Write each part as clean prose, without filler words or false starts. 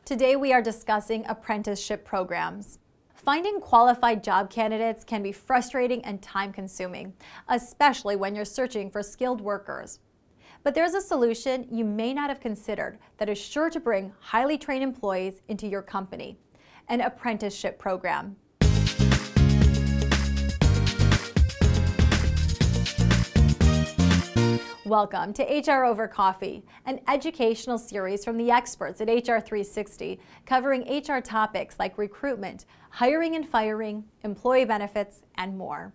Today we are discussing apprenticeship programs. Finding qualified job candidates can be frustrating and time-consuming, especially when you're searching for skilled workers. But there's a solution you may not have considered that is sure to bring highly trained employees into your company: an apprenticeship program. Welcome to HR Over Coffee, an educational series from the experts at HR 360, covering HR topics like recruitment, hiring and firing, employee benefits, and more.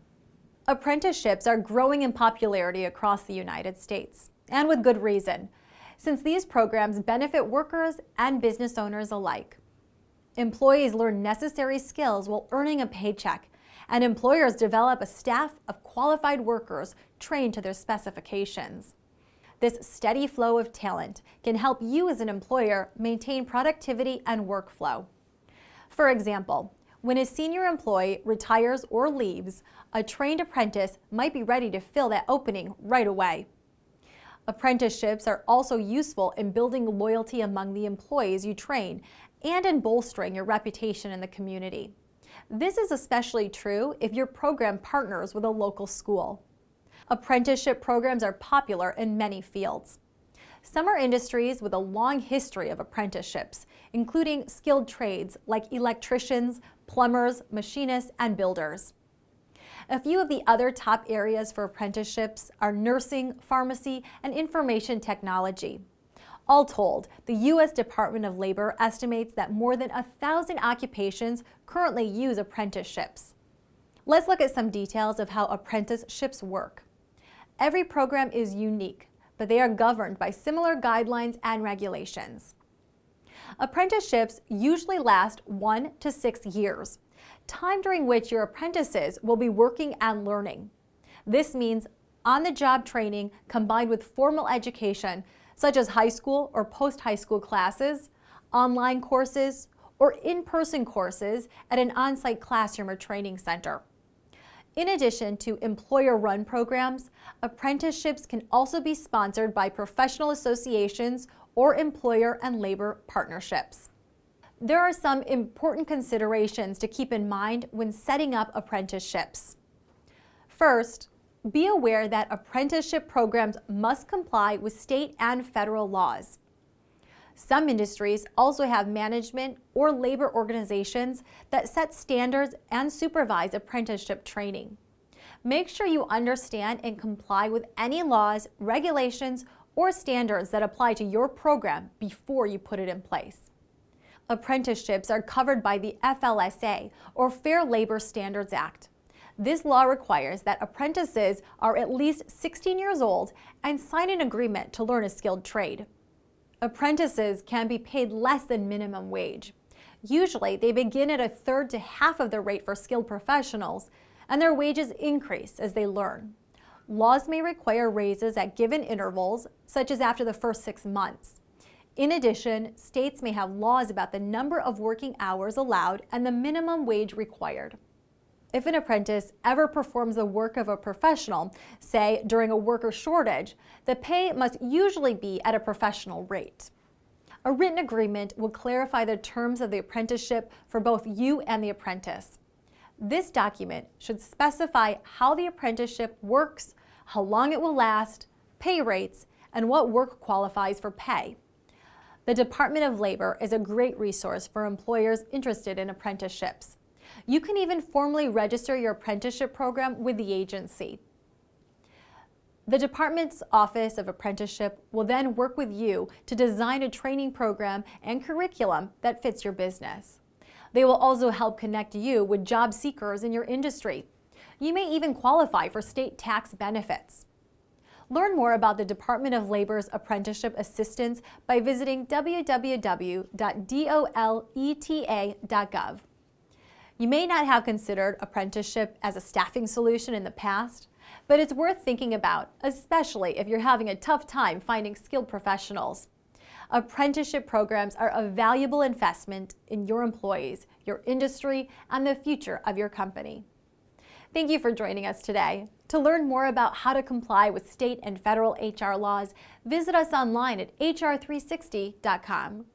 Apprenticeships are growing in popularity across the United States, and with good reason, since these programs benefit workers and business owners alike. Employees learn necessary skills while earning a paycheck, and employers develop a staff of qualified workers trained to their specifications. This steady flow of talent can help you as an employer maintain productivity and workflow. For example, when a senior employee retires or leaves, a trained apprentice might be ready to fill that opening right away. Apprenticeships are also useful in building loyalty among the employees you train and in bolstering your reputation in the community. This is especially true if your program partners with a local school. Apprenticeship programs are popular in many fields. Some are industries with a long history of apprenticeships, including skilled trades like electricians, plumbers, machinists, and builders. A few of the other top areas for apprenticeships are nursing, pharmacy, and information technology. All told, the U.S. Department of Labor estimates that more than 1,000 occupations currently use apprenticeships. Let's look at some details of how apprenticeships work. Every program is unique, but they are governed by similar guidelines and regulations. Apprenticeships usually last 1 to 6 years, time during which your apprentices will be working and learning. This means on-the-job training combined with formal education, such as high school or post-high school classes, online courses, or in-person courses at an on-site classroom or training center. In addition to employer-run programs, apprenticeships can also be sponsored by professional associations or employer and labor partnerships. There are some important considerations to keep in mind when setting up apprenticeships. First, be aware that apprenticeship programs must comply with state and federal laws. Some industries also have management or labor organizations that set standards and supervise apprenticeship training. Make sure you understand and comply with any laws, regulations, or standards that apply to your program before you put it in place. Apprenticeships are covered by the FLSA, or Fair Labor Standards Act. This law requires that apprentices are at least 16 years old and sign an agreement to learn a skilled trade. Apprentices can be paid less than minimum wage. Usually, they begin at a third to half of the rate for skilled professionals, and their wages increase as they learn. Laws may require raises at given intervals, such as after the first 6 months. In addition, states may have laws about the number of working hours allowed and the minimum wage required. If an apprentice ever performs the work of a professional, say during a worker shortage, the pay must usually be at a professional rate. A written agreement will clarify the terms of the apprenticeship for both you and the apprentice. This document should specify how the apprenticeship works, how long it will last, pay rates, and what work qualifies for pay. The Department of Labor is a great resource for employers interested in apprenticeships. You can even formally register your apprenticeship program with the agency. The department's Office of Apprenticeship will then work with you to design a training program and curriculum that fits your business. They will also help connect you with job seekers in your industry. You may even qualify for state tax benefits. Learn more about the Department of Labor's apprenticeship assistance by visiting www.doleta.gov. You may not have considered apprenticeship as a staffing solution in the past, but it's worth thinking about, especially if you're having a tough time finding skilled professionals. Apprenticeship programs are a valuable investment in your employees, your industry, and the future of your company. Thank you for joining us today. To learn more about how to comply with state and federal HR laws, visit us online at hr360.com.